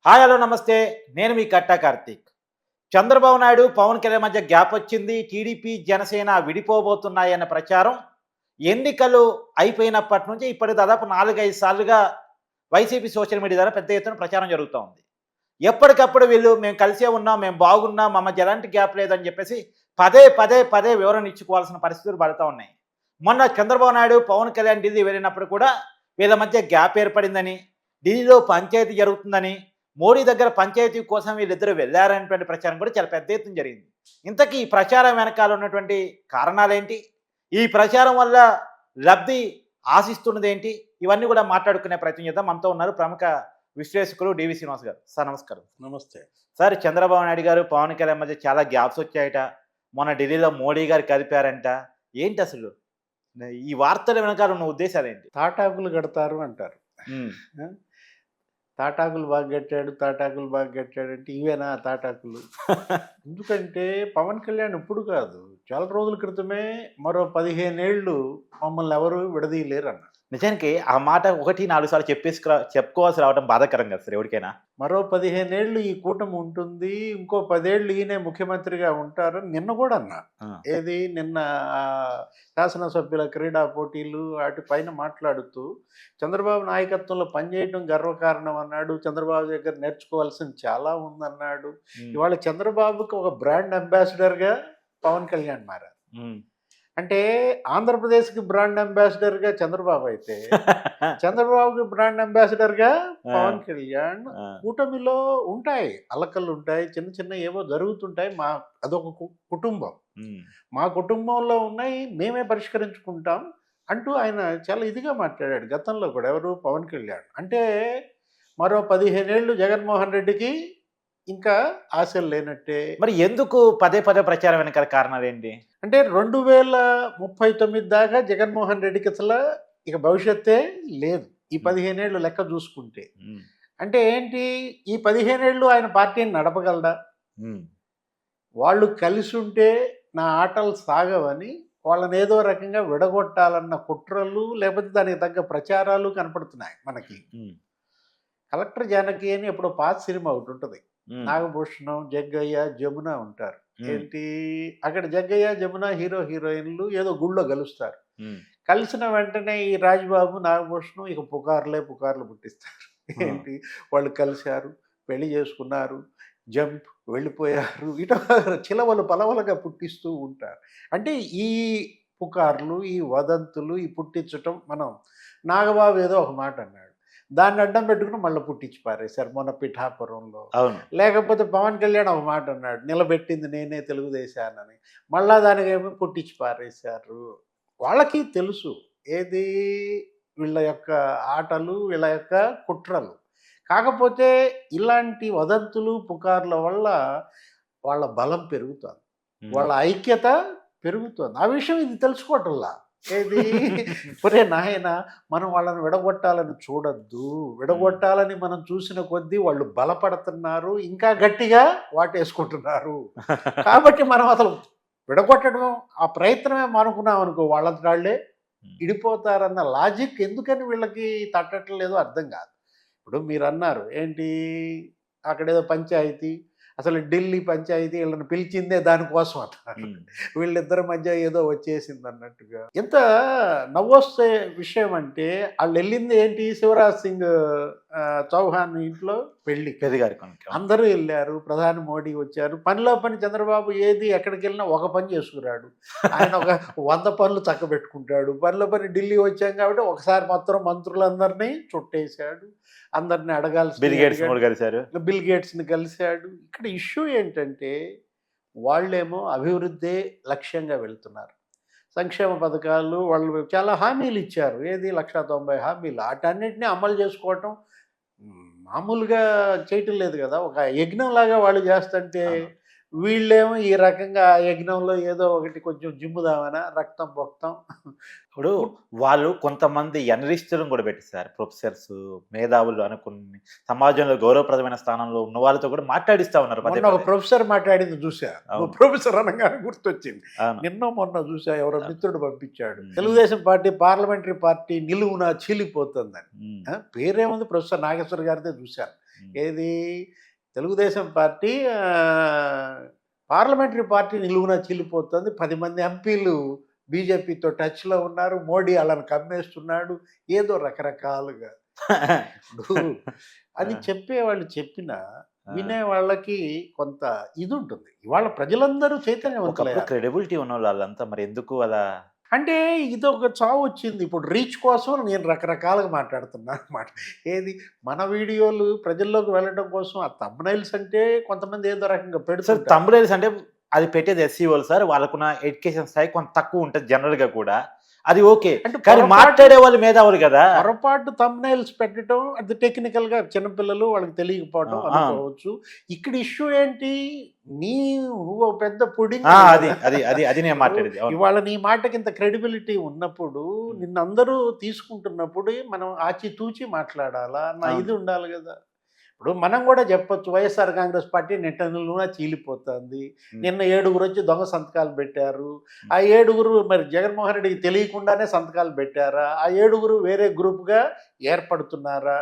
Hi hello నమస్తే. నేను మీ కట్టా కార్తీక్. చంద్రబాబు నాయుడు, పవన్ కళ్యాణ్ మధ్య గ్యాప్ వచ్చింది. టీడీపీ, జనసేన విడిపోబోతున్నాయన్న ప్రచారం ఎన్నికలు అయిపోయినప్పటి నుంచి ఇప్పటికి దాదాపు 4, 5 సార్లుగా వైసీపీ సోషల్ మీడియా ద్వారా పెద్ద ఎత్తున ప్రచారం జరుగుతా ఉంది. ఎప్పటికప్పుడు వీళ్ళు మేము కలిసే ఉన్నాం, మేము బాగున్నాం, మా మధ్య ఎలాంటి గ్యాప్ లేదని చెప్పేసి పదే వివరణ ఇచ్చుకోవాల్సిన పరిస్థితులు పడతా ఉన్నాయి. మొన్న చంద్రబాబు నాయుడు, పవన్ కళ్యాణ్ ఢిల్లీ వెళ్ళినప్పుడు కూడా వీళ్ళ మధ్య గ్యాప్ ఏర్పడిందని, ఢిల్లీలో పంచాయతీ జరుగుతుందని, మోడీ దగ్గర పంచాయతీ కోసం వీళ్ళిద్దరూ వెళ్లారనేటువంటి ప్రచారం కూడా చాలా పెద్ద ఎత్తున జరిగింది. ఇంతకీ ఈ ప్రచారం వెనకాల ఉన్నటువంటి కారణాలేంటి? ఈ ప్రచారం వల్ల లబ్ధి ఆశిస్తున్నదేంటి? ఇవన్నీ కూడా మాట్లాడుకునే ప్రయత్నం చేద్దాం. మనతో ఉన్నారు ప్రముఖ విశ్లేషకులు డివి శ్రీనివాస్ గారు. సార్ నమస్కారం. నమస్తే. సార్, చంద్రబాబు నాయుడు గారు, పవన్ కళ్యాణ్ మధ్య చాలా గ్యాప్స్ వచ్చాయట. మొన్న ఢిల్లీలో మోడీ గారు కలిపారంట. ఏంటి అసలు ఈ వార్తల వెనకాల ఉన్న ఉద్దేశాలేంటి? తాటాకులు కడతారు అంటారు. హ్మ్. ఆ? తాటాకులు బాగా కట్టాడు, తాటాకులు బాగా కట్టాడు అంటే ఇవేనా తాటాకులు? ఎందుకంటే పవన్ కళ్యాణ్ ఇప్పుడు కాదు, చాలా రోజుల క్రితమే మరో 15 ఏళ్ళు మమ్మల్ని ఎవరు విడదీయలేరు అన్న. నిజానికి ఆ మాట 1, 4 సార్లు చెప్పుకోవాల్సి రావడం బాధాకరం కదా సార్ ఎవరికైనా. మరో 15 ఏళ్ళు ఈ కూటమి ఉంటుంది, ఇంకో 10 ఏళ్ళు ఈయనే ముఖ్యమంత్రిగా ఉంటారని నిన్న కూడా అన్నా. ఆ. ఏది నిన్న శాసనసభ్యుల క్రీడా పోటీలు వాటి పైన మాట్లాడుతూ చంద్రబాబు నాయకత్వంలో పనిచేయడం గర్వకారణం అన్నాడు. చంద్రబాబు దగ్గర నేర్చుకోవాల్సింది చాలా ఉందన్నాడు. ఉమ్. ఇవాళ చంద్రబాబుకి ఒక బ్రాండ్ అంబాసిడర్గా పవన్ కళ్యాణ్ మారారు. ఉమ్. అంటే ఆంధ్రప్రదేశ్కి బ్రాండ్ అంబాసిడర్గా చంద్రబాబు అయితే చంద్రబాబుకి బ్రాండ్ అంబాసిడర్గా పవన్ కళ్యాణ్. ఆ. కూటమిలో ఉంటాయి, అలకలు ఉంటాయి, చిన్న చిన్న ఏవో జరుగుతుంటాయి. అదొక కుటుంబం. ఉమ్. మా కుటుంబంలో ఉన్నాయి, మేమే పరిష్కరించుకుంటాం అంటూ ఆయన చాలా ఇదిగా మాట్లాడాడు గతంలో కూడా. ఎవరు? పవన్ కళ్యాణ్. అంటే మరో 15 ఏళ్ళు జగన్మోహన్ రెడ్డికి ఇంకా ఆశలు లేనట్టే. మరి ఎందుకు పదే ప్రచారం వెనకాల కారణాలు ఏంటి? అంటే 2039 దాకా జగన్మోహన్ రెడ్డికి అసలు ఇక భవిష్యత్తే లేదు, ఈ 15 ఏళ్ళు లెక్క చూసుకుంటే. ఉమ్. అంటే ఏంటి, ఈ 15 ఏళ్ళు ఆయన పార్టీని నడపగలడా? ఉమ్. వాళ్ళు కలిసి ఉంటే నా ఆటలు సాగవని వాళ్ళని ఏదో రకంగా విడగొట్టాలన్న కుట్రలు, లేకపోతే దానికి తగ్గ ప్రచారాలు కనపడుతున్నాయి మనకి. ఉమ్. కలెక్టర్ జానకి అని ఎప్పుడో పాత సినిమా ఒకటి ఉంటుంది. ఉమ్. నాగభూషణం, జగ్గయ్య, జమున ఉంటారు. ఉమ్. ఏంటి, అక్కడ జగ్గయ్య, జమున హీరో హీరోయిన్లు ఏదో గుళ్ళో కలుస్తారు. ఉమ్. కలిసిన వెంటనే ఈ రాజ్బాబు, నాగభూషణం ఇక పుకార్లు పుట్టిస్తారు. ఏంటి, వాళ్ళు కలిశారు, పెళ్లి చేసుకున్నారు, జంప్ వెళ్ళిపోయారు, ఇట చిలవలు పలవలుగా పుట్టిస్తూ ఉంటారు. అంటే ఈ పుకార్లు, ఈ వదంతులు, ఈ పుట్టించటం మనం. నాగబాబు ఏదో ఒక మాట అన్నాడు, దాన్ని అడ్డం పెట్టుకుని మళ్ళీ పుట్టించి పారేశారు మొన్న పిఠాపురంలో. అవును. లేకపోతే పవన్ కళ్యాణ్ ఒక మాట అన్నాడు, నిలబెట్టింది నేనే తెలుగుదేశానని, మళ్ళా దానికేమో పుట్టించి పారేశారు. వాళ్ళకి తెలుసు ఏది వీళ్ళ యొక్క ఆటలు, వీళ్ళ యొక్క కుట్రలు. కాకపోతే ఇలాంటి వదంతులు, పుకార్ల వల్ల వాళ్ళ బలం పెరుగుతుంది, ఉమ్. వాళ్ళ ఐక్యత పెరుగుతుంది. ఆ విషయం ఇది తెలుసుకోవటంలా. ఏది, ఒరే నాయన, మనం వాళ్ళని విడగొట్టాలని చూడొద్దు, విడగొట్టాలని మనం చూసిన కొద్దీ వాళ్ళు బలపడుతున్నారు, ఇంకా గట్టిగా వాటేసుకుంటున్నారు. కాబట్టి మనం అసలు విడగొట్టడం, ఆ ప్రయత్నమే మానుకున్నాం అనుకో, వాళ్ళే ఇడిపోతారన్న లాజిక్ ఎందుకని వీళ్ళకి తట్టట్లేదో అర్థం కాదు. ఇప్పుడు మీరు అన్నారు ఏంటి, అక్కడేదో పంచాయతీ, అసలు ఢిల్లీ పంచాయతీ వీళ్ళని పిలిచిందే దానికోసం అన్నారు. ఉమ్. వీళ్ళిద్దరి మధ్య ఏదో వచ్చేసింది అన్నట్టుగా. ఎంత నవ్వొస్తే విషయం అంటే, వాళ్ళు వెళ్ళింది ఏంటి, శివరాజ్ సింగ్ చౌహాన్ ఇంట్లో పెళ్లి. పెద్దగారి కొనుక్కు. అందరూ వెళ్ళారు, ప్రధాని మోడీ వచ్చారు. పనిలో పని చంద్రబాబు ఏది ఎక్కడికి వెళ్ళినా ఒక పని చేసుకురాడు. ఆయన ఒక 100 పనులు చక్కబెట్టుకుంటాడు. పనిలో పని ఢిల్లీ వచ్చాం కాబట్టి ఒకసారి మొత్తం మంత్రులందరినీ చుట్టేశాడు, అందరినీ బిల్ గేట్స్ కూడా కలిశారు. బిల్ గేట్స్ని కలిశాడు. ఇక్కడ ఇష్యూ ఏంటంటే, వాళ్ళేమో అభివృద్ధి లక్ష్యంగా వెళ్తున్నారు, సంక్షేమ పథకాలు వాళ్ళు చాలా హామీలు ఇచ్చారు. ఏది 190 హామీలు, వాటన్నిటిని అమలు చేసుకోవటం మామూలుగా చేయటం లేదు కదా. ఒక యజ్ఞంలాగా వాళ్ళు చేస్తుంటే వీళ్ళేమో ఈ రకంగా ఆ యజ్ఞంలో ఏదో ఒకటి కొంచెం జిమ్ముదామనా, రక్తం పొక్తం. ఇప్పుడు వాళ్ళు కొంతమంది ఎనలిస్టులను కూడా పెట్టిస్తారు, ప్రొఫెసర్స్, మేధావులు అనుకుని సమాజంలో గౌరవప్రదమైన స్థానంలో ఉన్న వాళ్ళతో కూడా మాట్లాడిస్తా ఉన్నారు. మొన్న ఒక ప్రొఫెసర్ మాట్లాడింది చూసా, ప్రొఫెసర్ అనగానే గుర్తొచ్చింది. నిన్న మొన్న చూసా, ఎవరో మిత్రుడు పంపించాడు, తెలుగుదేశం పార్టీ పార్లమెంటరీ పార్టీ నిలువున చీలిపోతుందని. పేరేముంది, ప్రొఫెసర్ నాగేశ్వర్ గారిదే చూశాను. ఏది తెలుగుదేశం పార్టీ పార్లమెంటరీ పార్టీ నిలువున చీలిపోతుంది. 10 మంది ఎంపీలు బీజేపీతో టచ్లో ఉన్నారు. మోడీ వాళ్ళని కమ్మేస్తున్నాడు. ఏదో రకరకాలుగా ఇప్పుడు అది చెప్పేవాళ్ళు చెప్పినా వినే వాళ్ళకి కొంత ఇది ఉంటుంది. ఇవాళ ప్రజలందరూ చైతన్యవంతులయ్యారు. క్రెడిబిలిటీ ఉన్న వాళ్ళంతా మరి ఎందుకు అలా? అంటే ఇది ఒక చావు వచ్చింది. ఇప్పుడు రీచ్ కోసం నేను రకరకాలుగా మాట్లాడుతున్నా అనమాట. ఏది మన వీడియోలు ప్రజల్లోకి వెళ్ళడం కోసం ఆ థంబ్‌నెయిల్స్ అంటే కొంతమంది ఏదో రకంగా సార్ పెడుతుంటారు. థంబ్‌నెయిల్స్ అంటే అది పెట్టేది ఎస్సీ వాళ్ళు సార్. వాళ్ళకున్న ఎడ్యుకేషన్ స్థాయి కొంత తక్కువ ఉంటది జనరల్‌గా కూడా. అది ఓకే. అంటే కానీ మాట్లాడే వాళ్ళు మేధావులు కదా! పొరపాటు థంబ్‌నెయిల్స్ పెట్టడం అది టెక్నికల్‌గా చిన్నపిల్లలు వాళ్ళకి తెలియకపోవడం ఆ! అనుకోవచ్చు. ఇక్కడ ఇష్యూ ఏంటి? నువ్వు ఒక పెద్ద పుడింగ్ అది అది అది అది నేను మాట్లాడేది. అవును. ఇవాళ నీ మాటకి ఇంత క్రెడిబిలిటీ ఉన్నప్పుడు నిన్నందరూ తీసుకుంటున్నప్పుడు మనం ఆచితూచి మాట్లాడాలా నా అవును. ఇది ఉండాలి కదా. ఇప్పుడు మనం కూడా చెప్పొచ్చు వైఎస్ఆర్ కాంగ్రెస్ పార్టీ నిట్టనిలువునా చీలిపోతుంది. నిన్న 7 వచ్చి దొంగ సంతకాలు పెట్టారు. ఆ 7 మరి జగన్మోహన్ రెడ్డికి తెలియకుండానే సంతకాలు పెట్టారా? ఆ 7 వేరే గ్రూప్‌గా ఏర్పడుతున్నారా?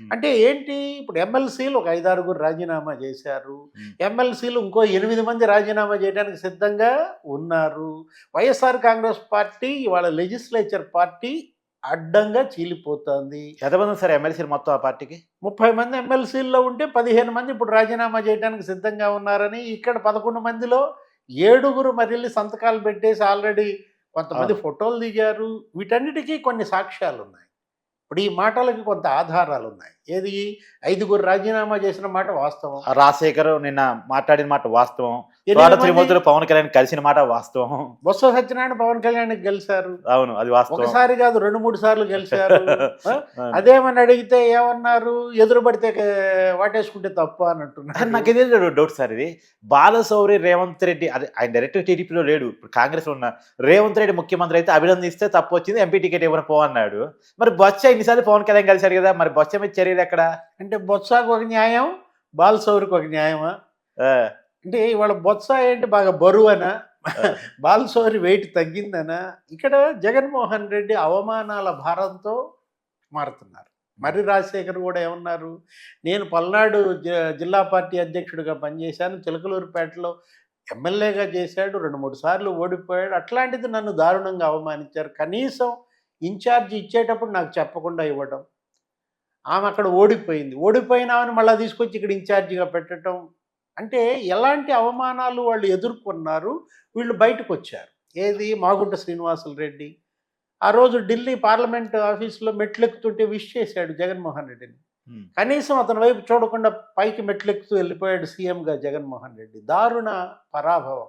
అంటే ఏంటి ఇప్పుడు ఎమ్మెల్సీలు ఒక 5, 6 రాజీనామా చేశారు. ఎమ్మెల్సీలు ఇంకో 8 మంది రాజీనామా చేయడానికి సిద్ధంగా ఉన్నారు. వైఎస్ఆర్ కాంగ్రెస్ పార్టీ ఇవాళ లెజిస్లేచర్ పార్టీ అడ్డంగా చీలిపోతుంది. ఎంతమంది సార్ ఎమ్మెల్సీలు మొత్తం ఆ పార్టీకి? 30 మంది ఎమ్మెల్సీల్లో ఉంటే 15 మంది ఇప్పుడు రాజీనామా చేయడానికి సిద్ధంగా ఉన్నారని, ఇక్కడ 11 మందిలో 7 మరెళ్ళి సంతకాలు పెట్టేసి ఆల్రెడీ కొంతమంది ఫోటోలు దిగారు. వీటన్నిటికీ కొన్ని సాక్ష్యాలున్నాయి. ఇప్పుడు ఈ మాటలకి కొంత ఆధారాలున్నాయి. ఏది 5 రాజీనామా చేసిన మాట వాస్తవం. రాజశేఖర్ నిన్న మాట్లాడిన మాట వాస్తవం. 8 తోట మంది త్రిమూర్తులు పవన్ కళ్యాణ్ కలిసిన మాట వాస్తవం. బొత్స సత్యనారాయణ పవన్ కళ్యాణ్‌కి గెలిచారు. అవును. అది వాస్తవం. ఒకసారి కాదు 2, 3 సార్లు గెలిచారు. అవును. అదేమని అడిగితే ఏమన్నారు? ఎదురు పడితే వాటేసుకుంటే తప్ప అని కానీ అంటున్నారు. నాకు ఇదే డౌట్ సార్ ఇది. బాలశౌరి రేవంత్ రెడ్డి అదే ఆయన డైరెక్ట్ టీడీపీలో లేడు. ఇప్పుడు కాంగ్రెస్‌లో ఉన్న రేవంత్ రెడ్డి ముఖ్యమంత్రి అయితే అభినందిస్తే తప్పొచ్చింది. ఎంపీ టికెట్ ఇవ్వను పో అన్నాడు. మరి బొత్స ఇన్నిసార్లు పవన్ కళ్యాణ్ కలిశాడు కదా! మరి బొత్స మీద చర్యలు ఎక్కడ? అంటే బొత్సకు ఒక న్యాయం, బాలశౌరికి ఒక న్యాయమా? ఆ! అంటే ఇవాళ బొత్స ఏంటి బాగా బరువనా? బాలశౌరి వెయిట్ తగ్గిందనా? ఇక్కడ జగన్మోహన్ రెడ్డి అవమానాల భారంతో మారుతున్నారు. మర్రి రాజశేఖర్ కూడా ఏమన్నారు? నేను పల్నాడు జిల్లా పార్టీ అధ్యక్షుడిగా పనిచేశాను. చిలకలూరుపేటలో ఎమ్మెల్యేగా చేశాడు. 2, 3 సార్లు ఓడిపోయాడు. అట్లాంటిది నన్ను దారుణంగా అవమానించారు. కనీసం ఇన్ఛార్జ్ ఇచ్చేటప్పుడు నాకు చెప్పకుండా ఇవ్వడం. ఆమె అక్కడ ఓడిపోయింది. ఓడిపోయినామని మళ్ళీ తీసుకొచ్చి ఇక్కడ ఇన్ఛార్జిగా పెట్టడం. అంటే ఎలాంటి అవమానాలు వాళ్ళు ఎదుర్కొన్నారు. వీళ్ళు బయటకొచ్చారు. ఏది మాగుంట శ్రీనివాసులు రెడ్డి ఆ రోజు ఢిల్లీ పార్లమెంట్ ఆఫీస్‌లో మెట్లెక్కుతుంటే విష్ చేశాడు జగన్మోహన్ రెడ్డిని. కనీసం అతని వైపు చూడకుండా పైకి మెట్లెక్కుతూ వెళ్ళిపోయాడు సీఎంగా జగన్మోహన్ రెడ్డి. దారుణ పరాభవం.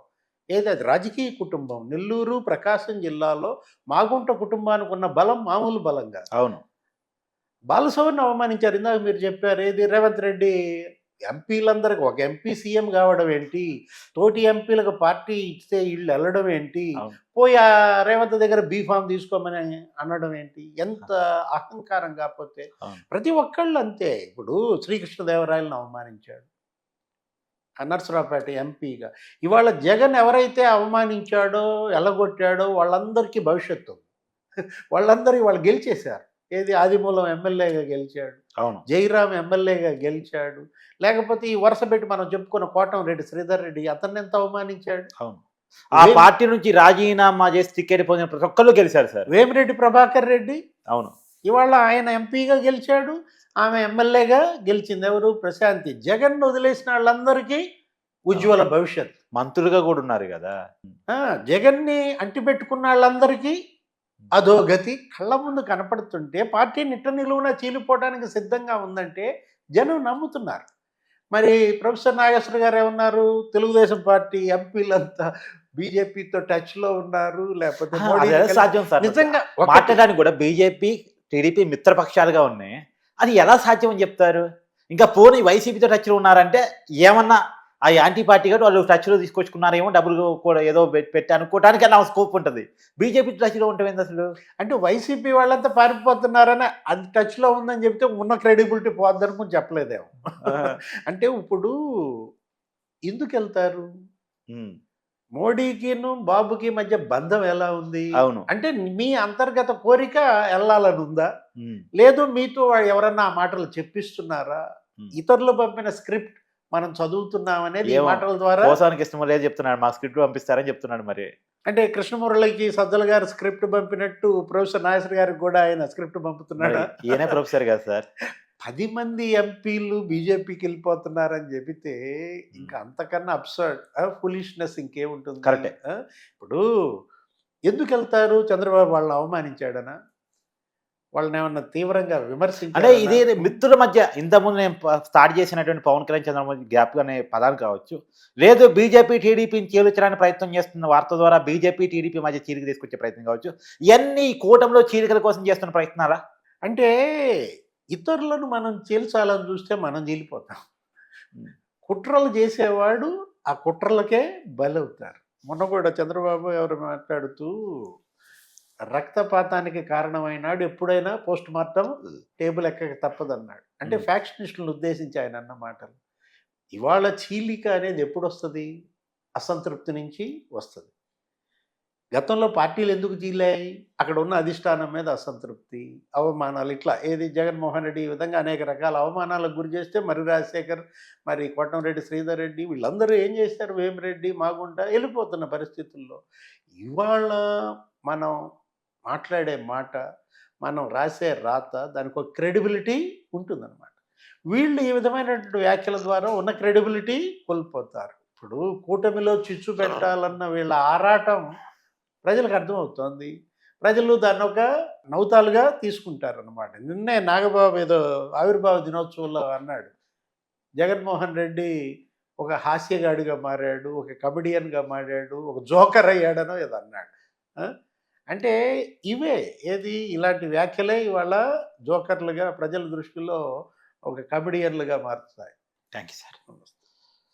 ఏది అది రాజకీయ కుటుంబం. నెల్లూరు, ప్రకాశం జిల్లాలో మాగుంట కుటుంబానికి ఉన్న బలం మామూలు బలం కాదు. అవును. బాలశౌరిని అవమానించారు. ఇందాక మీరు చెప్పారు. ఏది రేవంత్ రెడ్డి ఎంపీలందరికి ఒక ఎంపీ సీఎం కావడం ఏంటి? తోటి ఎంపీలకు పార్టీ ఇస్తే వీళ్ళు వెళ్ళడం ఏంటి? అవును. పోయి ఆ రేవంత్ దగ్గర బీఫామ్ తీసుకోమని అనడం ఏంటి? ఎంత అహంకారం కాకపోతే. అవును. ప్రతి ఒక్కళ్ళు అంతే. ఇప్పుడు శ్రీకృష్ణదేవరాయలను అవమానించాడు. నర్సరావుపేట ఎంపీగా. ఇవాళ జగన్ ఎవరైతే అవమానించాడో, ఎల్లగొట్టాడో వాళ్ళందరికీ భవిష్యత్తు ఉంది. వాళ్ళందరూ ఇవాళ గెలిచేశారు. ఏది ఆదిమూలం ఎమ్మెల్యేగా గెలిచాడు. అవును. జయరాం ఎమ్మెల్యేగా గెలిచాడు. లేకపోతే ఈ వరుస పెట్టి మనం చెప్పుకున్న కోటంరెడ్డి శ్రీధర్ రెడ్డి అతన్ని ఎంత అవమానించాడు. అవును. ఆ పార్టీ నుంచి రాజీనామా చేసి టికెట్ పొందిన ప్రతి ఒక్కళ్ళు గెలిచారు సార్. వేమిరెడ్డి ప్రభాకర్ రెడ్డి అవును. ఇవాళ ఆయన ఎంపీగా గెలిచాడు. ఆమె ఎమ్మెల్యేగా గెలిచింది. ఎవరు? ప్రశాంతి. జగన్ వదిలేసిన వాళ్ళందరికీ ఉజ్వల భవిష్యత్. మంత్రులుగా కూడా ఉన్నారు కదా. జగన్ని అంటిపెట్టుకున్న వాళ్ళందరికీ అధోగతి కళ్ళ ముందు కనపడుతుంటే పార్టీ నిట్ట నిలువున చీలిపోవడానికి సిద్ధంగా ఉందంటే జనం నమ్ముతున్నారు. మరి ప్రొఫెసర్ నాగేశ్వర గారు ఏమన్నారు? తెలుగుదేశం పార్టీ ఎంపీలంతా బీజేపీతో టచ్లో ఉన్నారు. లేకపోతే మోడీ అది ఎలా సాధ్యం సార్? నిజంగా మాట్లాడడానికి కూడా బీజేపీ, టీడీపీ మిత్రపక్షాలుగా ఉన్నాయి. అది ఎలా సాధ్యం అని చెప్తారు? ఇంకా పోనీ వైసీపీతో టచ్లో ఉన్నారంటే ఏమన్నా ఆ యాంటీ పార్టీ కాబట్టి వాళ్ళు టచ్లో తీసుకొచ్చుకున్నారేమో, డబ్బులు కూడా ఏదో పెట్టి అనుకోవడానికి అలా స్కోప్ ఉంటుంది. బీజేపీ టచ్లో ఉంటుంది అసలు. అంటే వైసీపీ వాళ్ళంతా పారిపోతున్నారని అది టచ్లో ఉందని చెప్తే ఉన్న క్రెడిబిలిటీ పోద్దనుకుని చెప్పలేదేమో. అంటే ఇప్పుడు ఎందుకు వెళ్తారు? మోడీకిను బాబుకి మధ్య బంధం ఎలా ఉంది? అవును. అంటే మీ అంతర్గత కోరిక వెళ్ళాలని ఉందా? లేదు మీతో ఎవరన్నా ఆ మాటలు చెప్పిస్తున్నారా? ఇతరులు పంపిన స్క్రిప్ట్ మనం చదువుతున్నాం అనేది ఈ ఏమో మాటల ద్వారా. పోసానికి ఇష్టం లేదు చెప్తున్నాడు, మా స్క్రిప్ట్ పంపిస్తారని చెప్తున్నాడు మరి. అంటే కృష్ణమురళికి సజ్జల గారు స్క్రిప్ట్ పంపినట్టు ప్రొఫెసర్ నాగేశ్వర గారికి కూడా ఆయన స్క్రిప్ట్ మరి పంపుతున్నాడా? ఈయనే ప్రొఫెసర్ కదా సార్. 10 మంది ఎంపీలు బీజేపీకి వెళ్ళిపోతున్నారని చెబితే ఇంకా అంతకన్నా అబ్సర్డ్ ఫులిష్నెస్ ఇంకేముంటుంది? కరెక్టే. ఇప్పుడు ఎందుకు వెళ్తారు? చంద్రబాబు వాళ్ళని అవమానించాడనా? వాళ్ళని ఏమన్నా తీవ్రంగా అంటే విమర్శించాడనా? ఇది మిత్రుల మధ్య ఇంతకుముందు నేను స్టార్ట్ చేసినటువంటి పవన్ కళ్యాణ్ చంద్రబాబు గ్యాప్ అనే పదాలు కావచ్చు, లేదు బీజేపీ టీడీపీని చీల్చడానికి ప్రయత్నం చేస్తున్న వార్త ద్వారా బీజేపీ టీడీపీ మధ్య చీలిక తీసుకొచ్చే ప్రయత్నం కావచ్చు, ఇవన్నీ ఈ కూటమిలో చీలికల కోసం చేస్తున్న ప్రయత్నాలా? అంటే ఇతరులను మనం చీల్చాలని చూస్తే మనం చీలిపోతాం. కుట్రలు చేసేవాడు ఆ కుట్రలకే బలవుతారు. మొన్న కూడా చంద్రబాబు ఎవరు మాట్లాడుతూ రక్తపాతానికి కారణమైనాడు ఎప్పుడైనా పోస్ట్ మార్టం టేబుల్ ఎక్కక తప్పదన్నాడు. అంటే ఫ్యాక్షనిస్టులను ఉద్దేశించి ఆయన అన్న మాటలు. ఇవాళ చీలిక అనేది ఎప్పుడు వస్తుంది? అసంతృప్తి నుంచి వస్తుంది. గతంలో పార్టీలు ఎందుకు చీలాయి? అక్కడ ఉన్న అధిష్టానం మీద అసంతృప్తి, అవమానాలు, ఇట్లా ఏది జగన్మోహన్ రెడ్డి ఈ విధంగా అనేక రకాల అవమానాలకు గురి చేస్తే మరి రాజశేఖర్, మరి కోటంరెడ్డి శ్రీధర్ రెడ్డి వీళ్ళందరూ ఏం చేశారు? వేమిరెడ్డి, మాగుంట వెళ్ళిపోతున్న పరిస్థితుల్లో ఇవాళ మనం మాట్లాడే మాట, మనం రాసే రాత దానికి ఒక క్రెడిబిలిటీ ఉంటుందన్నమాట. వీళ్ళు ఈ విధమైనటువంటి వ్యాఖ్యల ద్వారా ఉన్న క్రెడిబిలిటీ కోల్పోతారు. ఇప్పుడు కూటమిలో చిచ్చు పెట్టాలన్న వీళ్ళ ఆరాటం ప్రజలకు అర్థమవుతోంది. ప్రజలు దాన్ని ఒక నౌతాలుగా తీసుకుంటారన్నమాట. నిన్నే నాగబాబు ఏదో ఆవిర్భావ దినోత్సవంలో అన్నాడు, జగన్మోహన్ రెడ్డి ఒక హాస్యగాడిగా మారాడు, ఒక కమెడియన్గా మారాడు, ఒక జోకర్ అయ్యాడనో ఏదో అన్నాడు. అంటే ఇవే ఏది ఇలాంటి వ్యాఖ్యలే ఇవాళ జోకర్లుగా ప్రజల దృష్టిలో ఒక కమెడియన్లుగా మారుతాయి. Thank you sir.